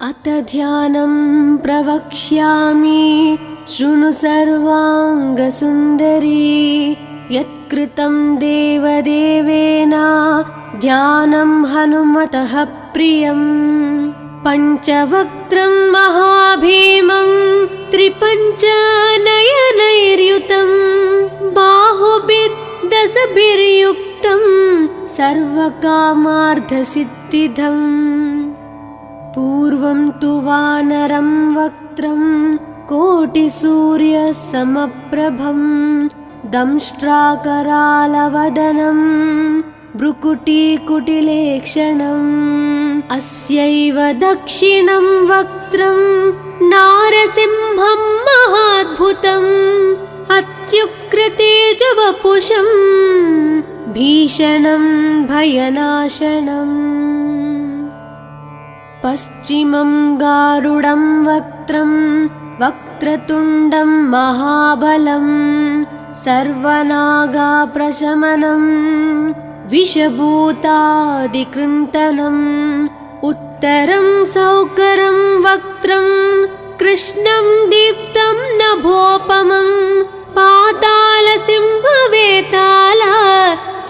अत ध्यानं प्रवक्ष्यामि शृणु सर्वाङ्गसुन्दरी। यत्कृतं देवदेवेन ध्यानं हनुमतः प्रियम्। पञ्चवक्त्रं महाभीमं त्रिपञ्चनयनैर्युतं बाहुभिर्दशभिर्युक्तं सर्वकामार्थसिद्धिदम्। पूर्वं तु वानरं वक्त्रं कोटिसूर्यसमप्रभं दंष्ट्राकरालवदनं भ्रुकुटीकुटिलेक्षणम्। अस्यैव दक्षिणं वक्त्रं नारसिंहं महाद्भुतम् अत्युग्रतेजवपुषं भीषणं भयनाशनम्। पश्चिमं गारुडं वक्त्रं वक्रतुण्डं महाबलं सर्वनागाप्रशमनं विषभूतादिकृन्तनम्। उत्तरं सौकरं वक्त्रं कृष्णं दीप्तं नभोपमं पातालसिंहवेताल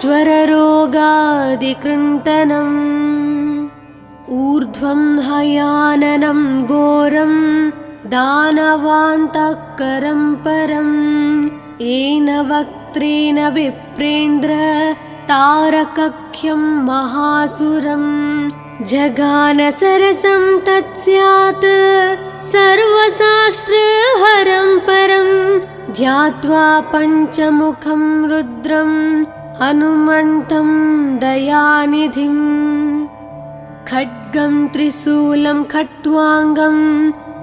ज्वररोगादिकृन्तनम्। ऊर्ध्वं हयाननं घोरं दानवान्तकरं परं येन वक्त्रेण विप्रेन्द्र तारकख्यं महासुरं। जगानसरसं तत्स्यात् सर्वशास्त्रहरं परं ध्यात्वा पञ्चमुखं रुद्रं हनुमन्तं दयानिधिम्। खड्गं त्रिशूलं खट्वाङ्गं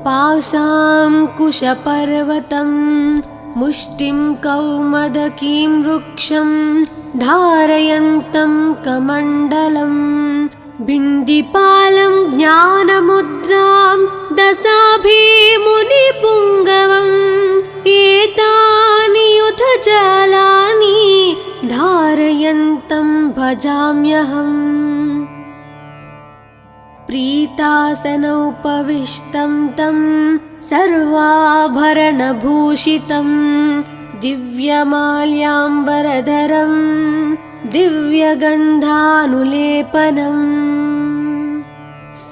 पाशाङ्कुशपर्वतं मुष्टिं कौमदकीं वृक्षं धारयन्तं कमण्डलम्। बिन्दिपालं ज्ञानमुद्रां दशाभिमुनिपुङ्गवम् एतानि युधजालानि धारयन्तं भजाम्यहम्। प्रीतासनोपविष्टं तं सर्वाभरणभूषितं दिव्यमाल्याम्बरधरं दिव्यगन्धानुलेपनम्।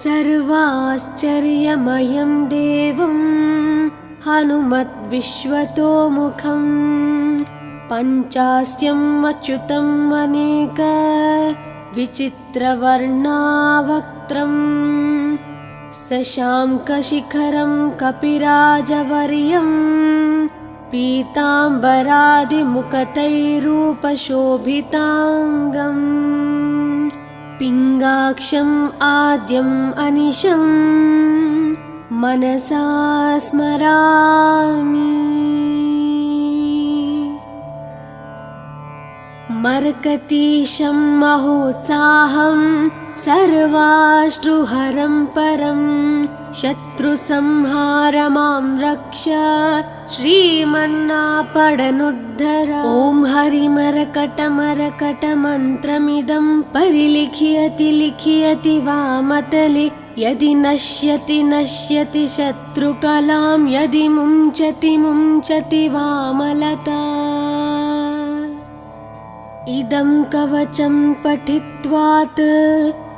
सर्वाश्चर्यमयं देवं हनुमद्विश्वतोमुखं पञ्चास्यम् अच्युतम् अनेक विचित्रवर्णावक्त्रं शशाङ्कशिखरं कपिराजवर्यं पीताम्बरादिमुकुटैरूपशोभिताङ्गम्। पिङ्गाक्षम् आद्यम् अनिशं मनसा स्मरामि। मर्कतीशं महोत्साहं सर्वाश्रुहरं परं शत्रुसंहार मां रक्ष श्रीमन्नापडनुद्धर। ॐ हरिमरकटमरकटमन्त्रमिदं परिलिख्यति लिख्यति वामतले यदि नश्यति नश्यति शत्रुकलां यदि मुञ्चति मुञ्चति वामलता। इदं कवचं पठित्वात्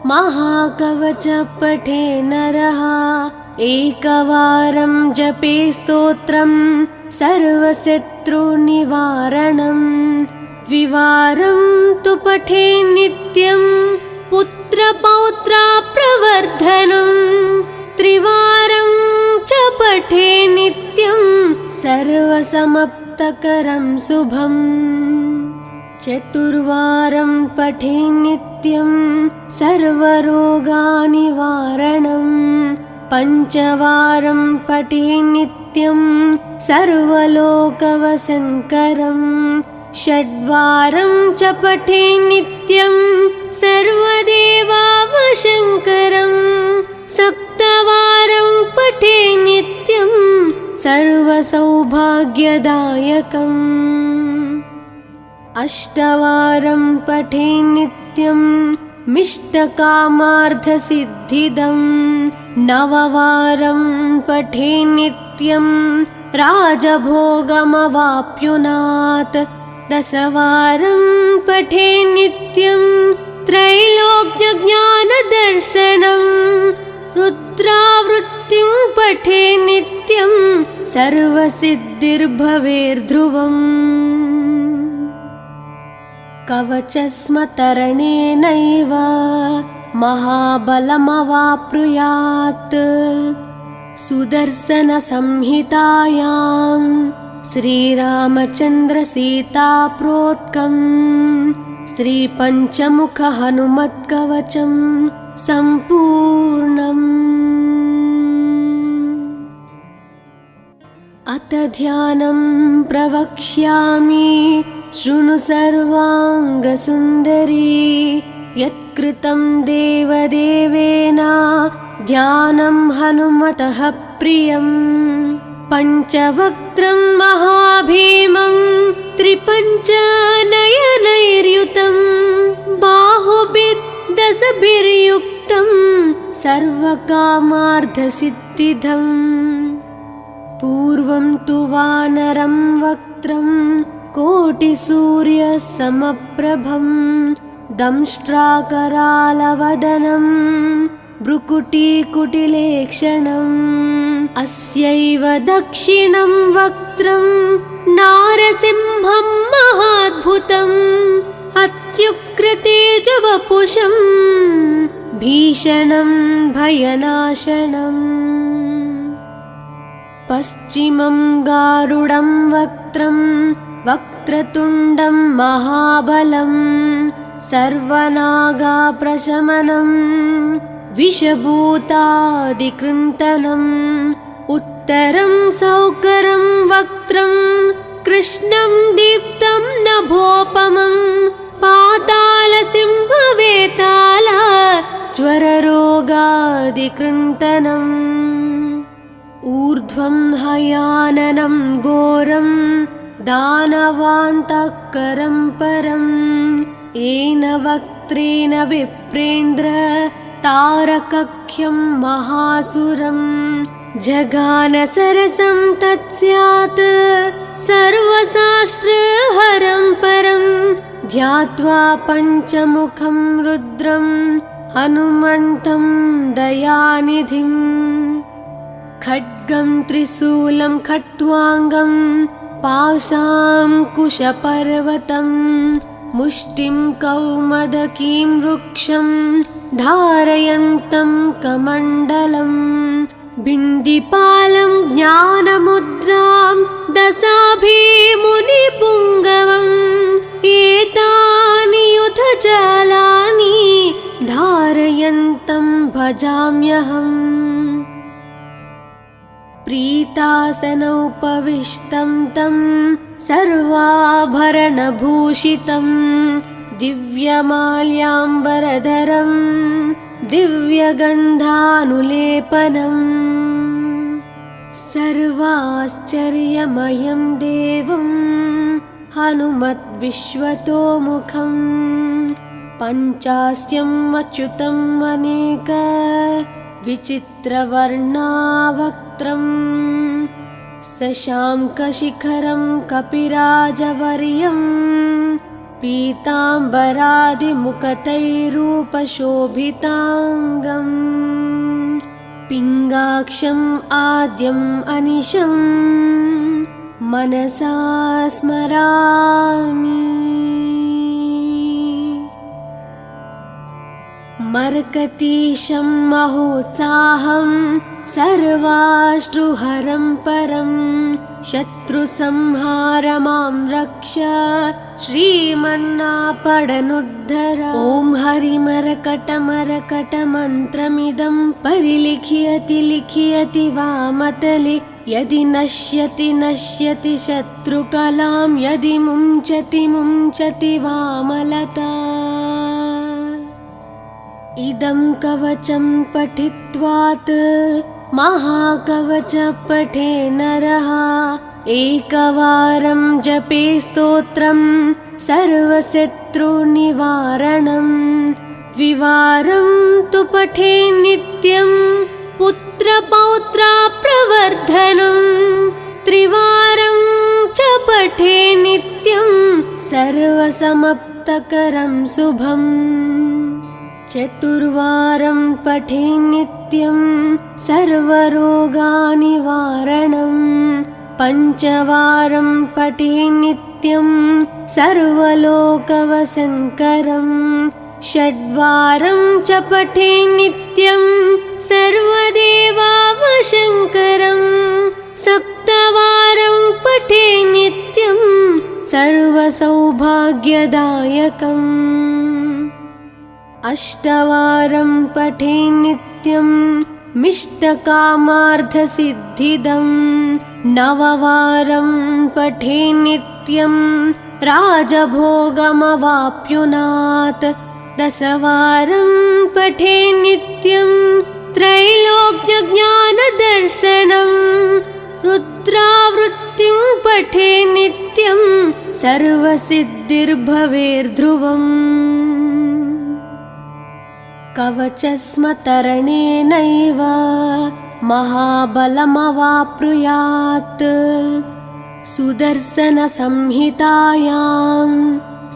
महाकवच पठे नरः एकवारं जपे स्तोत्रं सर्वशत्रुनिवारणं। द्विवारं तु पठे नित्यं पुत्रपौत्राप्रवर्धनं। त्रिवारं च पठे नित्यं सर्वसमाप्तकरं शुभम्। चतुर्वारं पठे नित्यं सर्वरोगनिवारणं। पञ्चवारं पठे नित्यं सर्वलोकवशङ्करं। षड्वारं च पठे नित्यं सर्वदेवावशङ्करं। सप्तवारं पठे नित्यं सर्वसौभाग्यदायकम्। अष्टवारं पठे नित्यं मिष्टकामार्थसिद्धिदम्। नववारं पठे नित्यं राजभोगमवाप्युनात् 10 वारं पठे नित्यं त्रैलोक्यज्ञानदर्शनं रुद्रावृत्तिं पठे नित्यं सर्वसिद्धिर्भवेर्ध्रुवम् कवचस्मतरणेनैव महाबलमवाप्नुयात् सुदर्शनसंहितायां श्रीरामचन्द्रसीताप्रोक्तं श्रीपञ्चमुखहनुमत्कवचं सम्पूर्णम्। अथ ध्यानं प्रवक्ष्यामि शृणु सर्वाङ्गसुन्दरी यत्कृतं देवदेवेन ध्यानं हनुमतः प्रियं पञ्चवक्त्रं महाभीमं त्रिपञ्चनयनैर्युतं बाहुभिर्दशभिर्युक्तं सर्वकामार्थसिद्धिदम् पूर्वं तु वानरं वक्त्रं कोटिसूर्यसमप्रभं दंष्ट्राकरालवदनं भ्रुकुटीकुटिलेक्षणम् अस्यैव दक्षिणं वक्त्रं नारसिंहं महाद्भुतम् अत्युग्रतेजवपुषं भीषणं भयनाशनम् पश्चिमं गारुडं वक्त्रं वक्रतुण्डं महाबलं सर्वनागाप्रशमनं विषभूतादिकृन्तनम् उत्तरं सौकरं वक्त्रं कृष्णं दीप्तं नभोपमं पातालसिंहवेताल ज्वररोगादिकृन्तनम् ऊर्ध्वं हयाननं घोरं दानवान्तकरं परं येन वक्त्रेण विप्रेन्द्र तारकख्यं महासुरं जगानसरसं तत्स्यात् सर्वशास्त्रहरं परं ध्यात्वा पञ्चमुखं रुद्रं हनुमन्तं दयानिधिम् खड्गं त्रिशूलं खट्वाङ्गं पाशाङ्कुशपर्वतं मुष्टिं कौमदकीं वृक्षं धारयन्तं कमण्डलं बिन्दिपालं ज्ञानमुद्रां दशाभिमुनिपुङ्गवम् एतानि युधजालानि धारयन्तं भजाम्यहम् प्रीतासनोपविष्टं तं सर्वाभरणभूषितं दिव्यमाल्याम्बरधरं दिव्यगन्धानुलेपनं सर्वाश्चर्यमयं देवं हनुमद्विश्वतोमुखं पञ्चास्यम् अच्युतम् अनेक विचित्रवर्णावक्त्रं शशाङ्कशिखरं कपिराजवर्यं पीताम्बरादिमुखतैरूपशोभिताङ्गं पिङ्गाक्षम् आद्यम् अनिशं मनसा स्मरामि मर्कतीशं महोत्साहं सर्वाश्रुहरं परं शत्रुसंहार मां रक्ष श्रीमन्नापडनुद्धर ॐ हरिमरकटमरकटमन्त्रमिदं परिलिख्यति लिख्यति वामतले यदि नश्यति नश्यति शत्रुकलां यदि मुञ्चति मुञ्चति वामलता इदं कवचं पठित्वात् महाकवच पठे नरः एकवारं जपे स्तोत्रं सर्वशत्रुनिवारणं द्विवारं तु पठे नित्यं पुत्रपौत्राप्रवर्धनं त्रिवारं च पठे नित्यं सर्वसमप्तकरं शुभम् चतुर्वारं पठे नित्यं सर्वरोगनिवारणं पञ्चवारं पठे नित्यं सर्वलोकवशङ्करं षड्वारं च पठे नित्यं सर्वदेवावशङ्करं सप्तवारं पठे नित्यं सर्वसौभाग्यदायकम् अष्टवारं पठे नित्यं मिष्टकामार्थसिद्धिदं नववारं पठे नित्यं राजभोगमवाप्नुयात् दशवारं पठे नित्यं त्रैलोक्यज्ञानदर्शनं रुद्रावृत्तिं पठे नित्यं सर्वसिद्धिर्भवेर्ध्रुवम् कवचस्मतरणेनैव महाबलमवाप्नुयात् सुदर्शनसंहितायां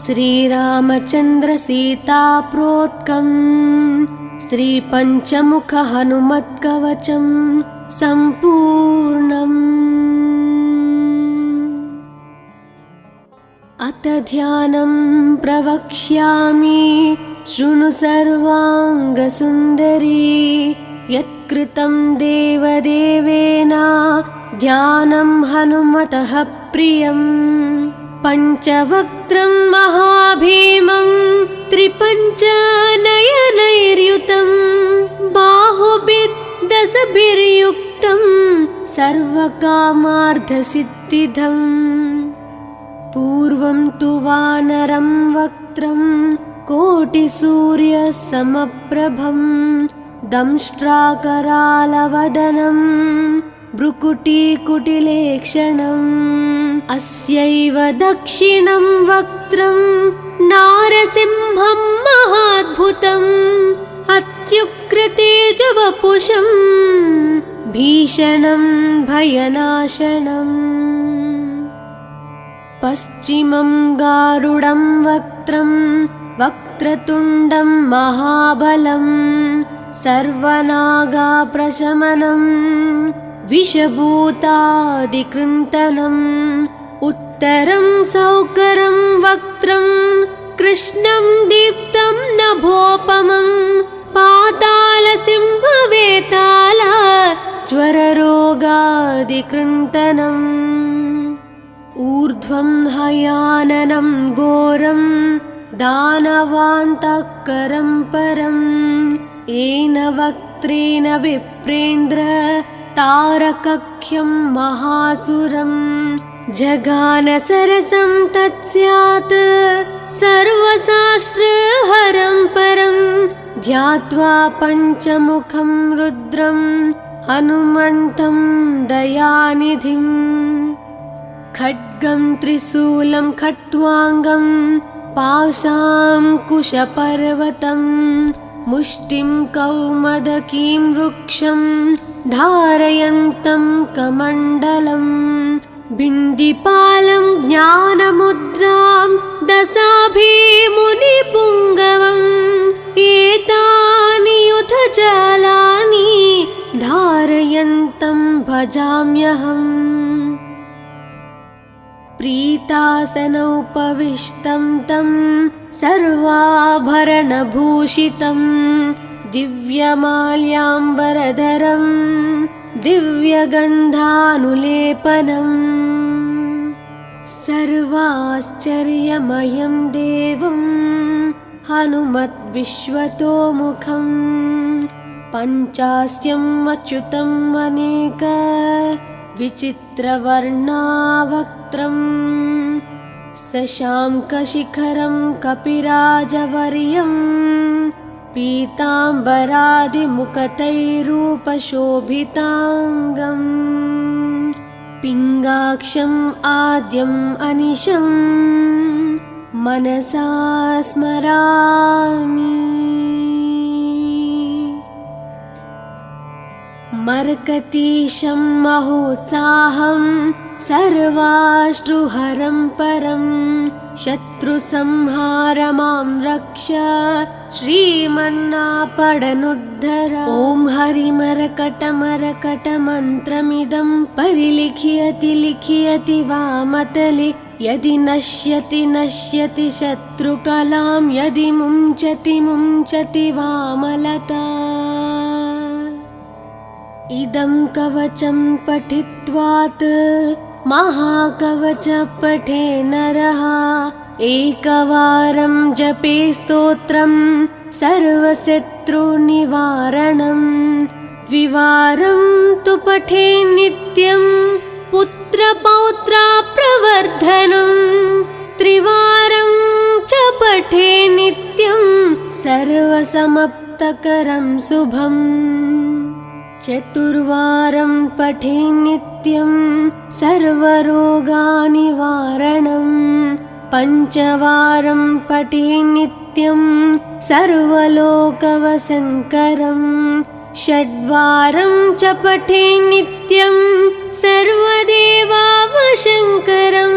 श्रीरामचन्द्रसीताप्रोक्तं श्रीपञ्चमुखहनुमत्कवचं सम्पूर्णम् अथ ध्यानं प्रवक्ष्यामि शृणु सर्वाङ्गसुन्दरी यत्कृतं देवदेवेन ध्यानं हनुमतः प्रियं पञ्चवक्त्रं महाभीमं त्रिपञ्चनयनैर्युतं बाहुभिर्दशभिर्युक्तं सर्वकामार्थसिद्धिदम् पूर्वं तु वानरं वक्त्रं कोटिसूर्यसमप्रभं दंष्ट्राकरालवदनं भ्रुकुटीकुटिलेक्षणम् अस्यैव दक्षिणं वक्त्रं नारसिंहं महाद्भुतम् अत्युग्रतेजवपुषं भीषणं भयनाशनम् पश्चिमं गारुडं वक्त्रं वक्रतुण्डं महाबलं सर्वनागाप्रशमनं विषभूतादिकृन्तनम् उत्तरं सौकरं वक्त्रं कृष्णं दीप्तं नभोपमं पातालसिंहवेताल ज्वररोगादिकृन्तनम् ऊर्ध्वं हयाननं घोरं दानवान्तकरं परं येन वक्त्रेण विप्रेन्द्र तारकख्यं महासुरं जगानसरसं तत्स्यात् सर्वशास्त्रहरं परं ध्यात्वा पञ्चमुखं रुद्रं हनुमन्तं दयानिधिम् खड्गं त्रिशूलं खट्वाङ्गं पाशाङ्कुशपर्वतं मुष्टिं कौमदकीं वृक्षं धारयन्तं कमण्डलं बिन्दिपालं ज्ञानमुद्रां दशाभिमुनिपुङ्गवम् एतानि युधजालानि धारयन्तं भजाम्यहम् प्रीतासनोपविष्टं तं सर्वाभरणभूषितं दिव्यमाल्याम्बरधरं दिव्यगन्धानुलेपनम् सर्वाश्चर्यमयं देवं हनुमद्विश्वतोमुखं पञ्चास्यम् अच्युतम् अनेक विचित्रवर्णावक्त्रं शशाङ्कशिखरं कपिराजवर्यं पीताम्बरादिमुकुटैरूपशोभिताङ्गम् पिङ्गाक्षम् आद्यम् अनिशं मनसा स्मरामि। मर्कतीशं महोत्साहं सर्वाश्रुहरं परं शत्रुसंहार मां रक्ष श्रीमन्नापडनुद्धर। ॐ हरिमरकटमरकटमन्त्रमिदं परिलिख्यति लिख्यति वामतले यदि नश्यति नश्यति शत्रुकलां यदि मुञ्चति मुञ्चति वामलता। इदं कवचं पठित्वात् महाकवच पठे नरः एकवारं जपे स्तोत्रं सर्वशत्रुनिवारणं द्विवारं तु पठे नित्यं पुत्रपौत्रा प्रवर्धनं त्रिवारं च पठे नित्यं सर्वसमाप्तकरं शुभम् चतुर्वारं पठे नित्यं सर्वरोगनिवारणं पञ्चवारं पठे नित्यं सर्वलोकवशङ्करं षड्वारं च पठे नित्यं सर्वदेवावशङ्करं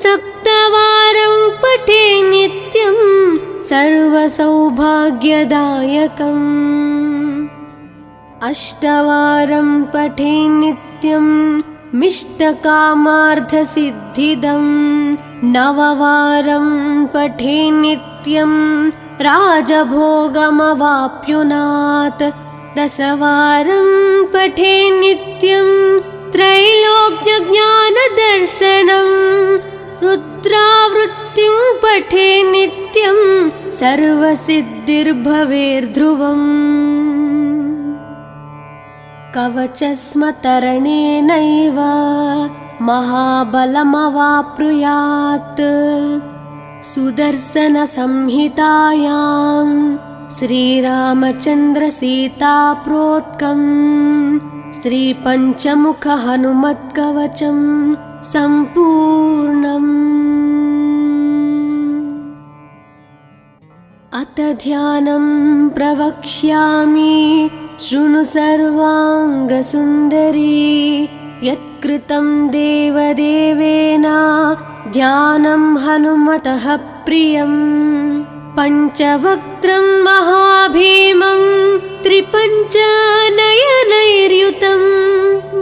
सप्तवारं पठे नित्यं सर्वसौभाग्यदायकम् अष्टवारं पठे नित्यं मिष्टकामार्थसिद्धिदं नववारं पठे नित्यं राजभोगमवाप्नुयात् दशवारं पठे नित्यं त्रैलोक्यज्ञानदर्शनं रुद्रावृत्तिं पठे नित्यं सर्वसिद्धिर्भवेर्ध्रुवम् कवचस्मतरणेनैव महाबलमवाप्नुयात् सुदर्शनसंहितायां श्रीरामचन्द्रसीताप्रोक्तं श्रीपञ्चमुखहनुमत्कवचं सम्पूर्णम्। अथ ध्यानं प्रवक्ष्यामि शृणु सर्वाङ्गसुन्दरी यत्कृतं देवदेवेन ध्यानं हनुमतः प्रियं पञ्चवक्त्रं महाभीमं त्रिपञ्चनयनैर्युतं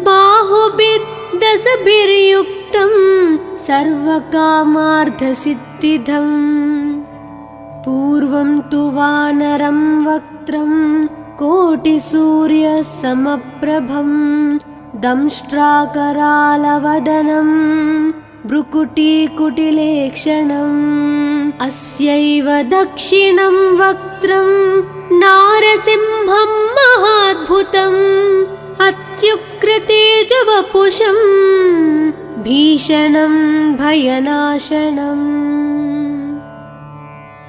बाहुभिर्दशभिर्युक्तं सर्वकामार्थसिद्धिदम् पूर्वं तु वानरं वक्त्रं कोटिसूर्यसमप्रभं दंष्ट्राकरालवदनं भ्रुकुटीकुटिलेक्षणम् अस्यैव दक्षिणं वक्त्रं नारसिंहं महाद्भुतम् अत्युग्रतेजवपुषं भीषणं भयनाशनम्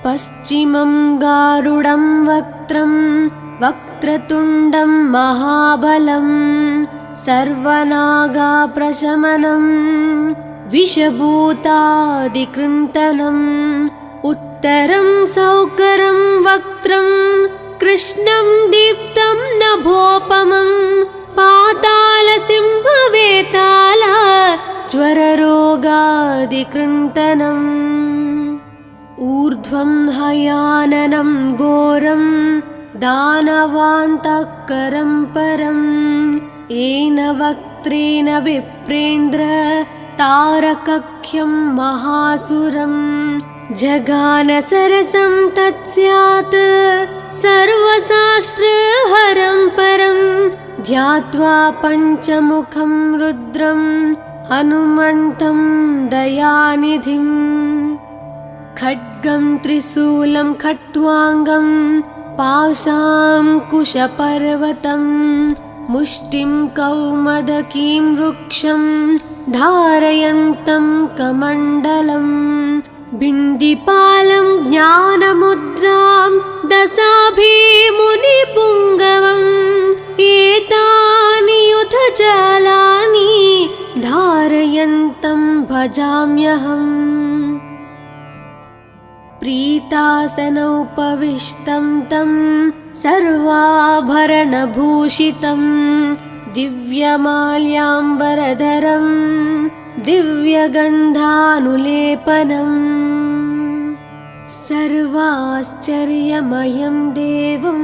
पश्चिमं गारुडं वक्त्रं वक्रतुण्डं महाबलं सर्वनागाप्रशमनं विषभूतादिकृन्तनम् उत्तरं सौकरं वक्त्रं कृष्णं दीप्तं नभोपमं पातालसिंहवेताला ज्वररोगादिकृन्तनम् ऊर्ध्वं हयाननं घोरं दानवान्तकरं परम् येन वक्त्रेण विप्रेन्द्र तारकख्यं महासुरं जगानसरसं तत्स्यात् सर्वशास्त्रहरं परं ध्यात्वा पञ्चमुखं रुद्रं हनुमन्तं दयानिधिम् खड्गं त्रिशूलं खट्वाङ्गं पाशाङ्कुशपर्वतं मुष्टिं कौमदकीं वृक्षं धारयन्तं कमण्डलं बिन्दिपालं ज्ञानमुद्रां दशाभिमुनिपुङ्गवम् एतानि युधजालानि धारयन्तं भजाम्यहम् प्रीतासनोपविष्टं तं सर्वाभरणभूषितं दिव्यमाल्याम्बरधरं दिव्यगन्धानुलेपनम् सर्वाश्चर्यमयं देवं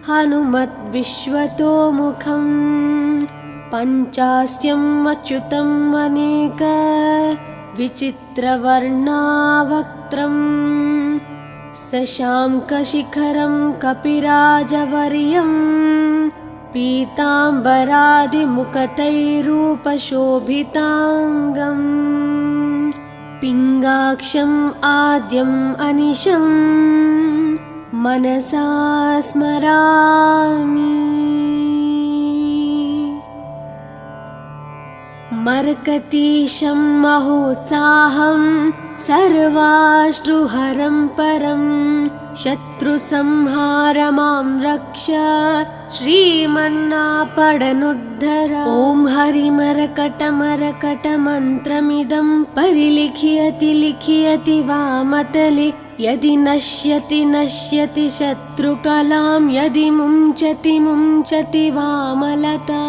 हनुमद्विश्वतोमुखं पञ्चास्यम् अच्युतम् अनेक विचित्रवर्णावक्त्रं शशाङ्कशिखरं कपिराजवर्यं पीताम्बरादिमुकुटैरूपशोभिताङ्गम् पिङ्गाक्षम् आद्यम् अनिशं मनसा स्मरामि। मर्कतीशं महोत्साहं सर्वाश्रुहरं परं शत्रुसंहारमां रक्ष श्रीमन्नापडनुद्धर। ॐ हरिमरकटमरकटमन्त्रमिदं परिलिख्यति लिख्यति वामतले यदि नश्यति नश्यति शत्रुकलां यदि मुञ्चति मुञ्चति वामलता।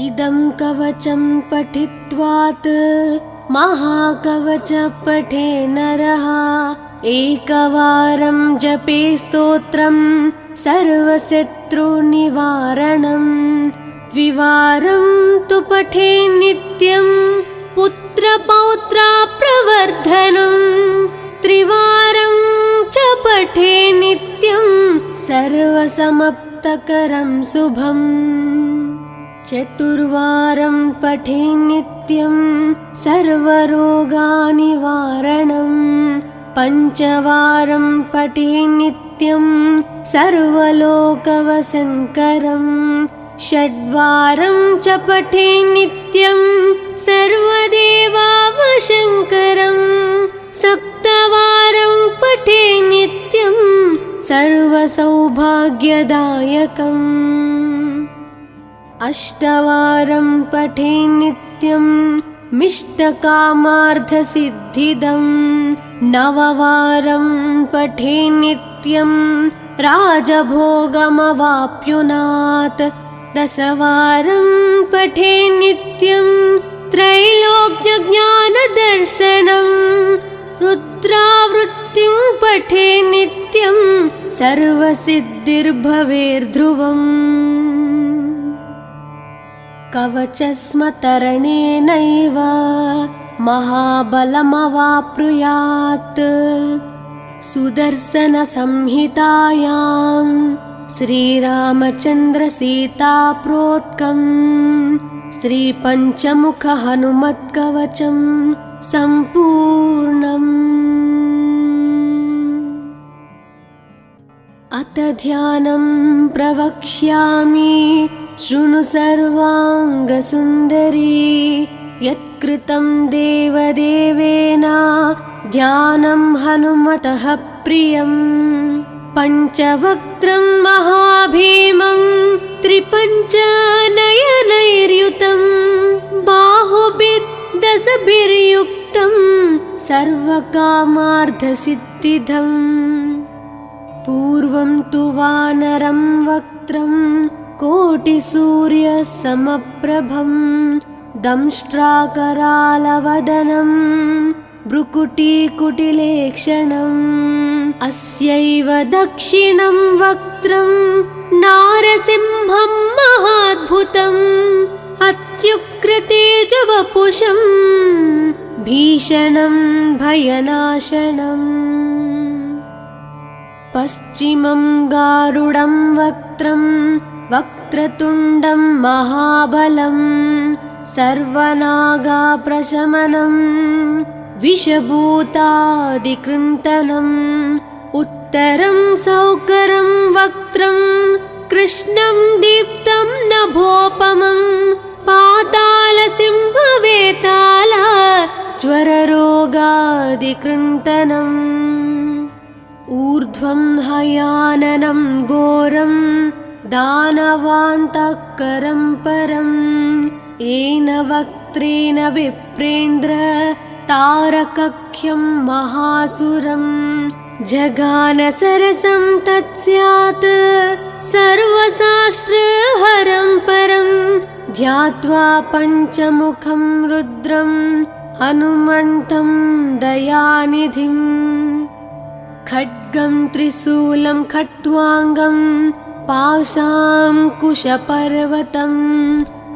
इदं कवचं पठित्वात् महाकवच पठे नरः एकवारं जपे स्तोत्रं सर्वशत्रुनिवारणं द्विवारं तु पठे नित्यं पुत्रपौत्राप्रवर्धनं त्रिवारं च पठे नित्यं सर्वसमाप्तकरं शुभम् चतुर्वारं पठे नित्यं सर्वरोगनिवारणं पञ्चवारं पठे नित्यं सर्वलोकवशङ्करं षड्वारं च पठे नित्यं सर्वदेवावशङ्करं सप्तवारं पठे नित्यं सर्वसौभाग्यदायकम् अष्टवारं पठे नित्यं मिष्टकामार्थसिद्धिदं नववारं पठे नित्यं राजभोगमवाप्नुयात् दशवारं पठे नित्यं त्रैलोक्यज्ञानदर्शनं रुद्रावृत्तिं पठे नित्यं सर्वसिद्धिर्भवेर्ध्रुवम् कवचस्मतरणेनैव महाबलमवाप्नुयात् सुदर्शनसंहितायां श्रीरामचन्द्रसीताप्रोक्तं श्रीपञ्चमुखहनुमत्कवचं सम्पूर्णम्। अथ ध्यानं प्रवक्ष्यामि शृणु सर्वाङ्गसुन्दरी यत्कृतं देवदेवेन ध्यानं हनुमतः प्रियं पञ्चवक्त्रं महाभीमं त्रिपञ्चनयनैर्युतं बाहुभिर्दशभिर्युक्तं सर्वकामार्थसिद्धिदम् पूर्वं तु वानरं वक्त्रं कोटिसूर्यसमप्रभं दंष्ट्राकरालवदनं भ्रुकुटीकुटिलेक्षणम् अस्यैव दक्षिणं वक्त्रं नारसिंहं महाद्भुतम् अत्युग्रतेजवपुषं भीषणं भयनाशनम् पश्चिमं गारुडं वक्त्रं वक्रतुण्डं महाबलं सर्वनागाप्रशमनं विषभूतादिकृन्तनम् उत्तरं सौकरं वक्त्रं कृष्णं दीप्तं नभोपमं पातालसिंहवेताल ज्वररोगादिकृन्तनम् ऊर्ध्वं हयाननं घोरं दानवान्तकरं परं येन वक्त्रेण विप्रेन्द्र तारकख्यं महासुरं जगानसरसं तत्स्यात् सर्वशास्त्रहरं परं ध्यात्वा पञ्चमुखं रुद्रं हनुमन्तं दयानिधिं खड्गं त्रिशूलं खट्वाङ्गं पाशाङ्कुशपर्वतं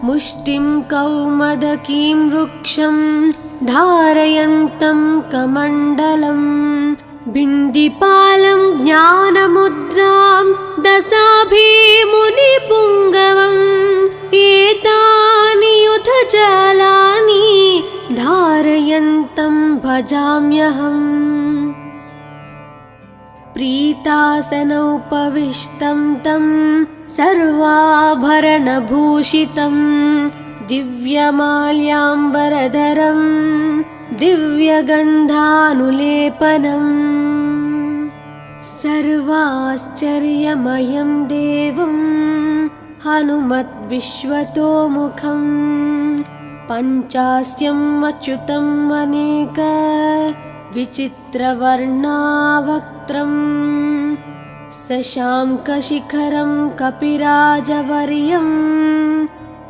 मुष्टिं कौमदकीं वृक्षं धारयन्तं कमण्डलं बिन्दिपालं ज्ञानमुद्रां दशाभिमुनिपुङ्गवम् एतानि युधजालानि धारयन्तं भजाम्यहम् प्रीतासनोपविष्टं तं सर्वाभरणभूषितं दिव्यमाल्याम्बरधरं दिव्यगन्धानुलेपनम् सर्वाश्चर्यमयं देवं हनुमद्विश्वतोमुखं पञ्चास्यम् अच्युतम् अनेक विचित्रवर्णावक्त्रं शशाङ्कशिखरं कपिराजवर्यं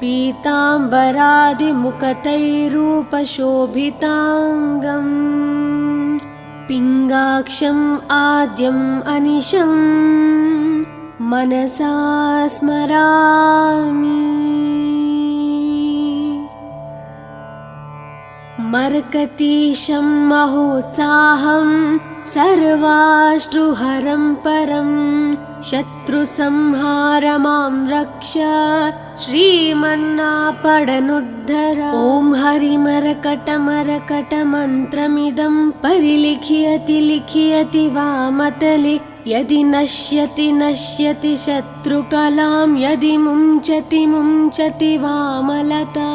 पीताम्बरादिमुखतैरूपशोभिताङ्गम् पिङ्गाक्षम् आद्यम् अनिशं मनसा स्मरामि मर्कतीशं महोत्साहं सर्वाश्रुहरं परं शत्रुसंहार मां रक्ष श्रीमन्नापडनुद्धर ॐ हरिमरकटमरकटमन्त्रमिदं परिलिख्यति लिख्यति वामतले यदि नश्यति नश्यति शत्रुकलां यदि मुञ्चति मुञ्चति वामलता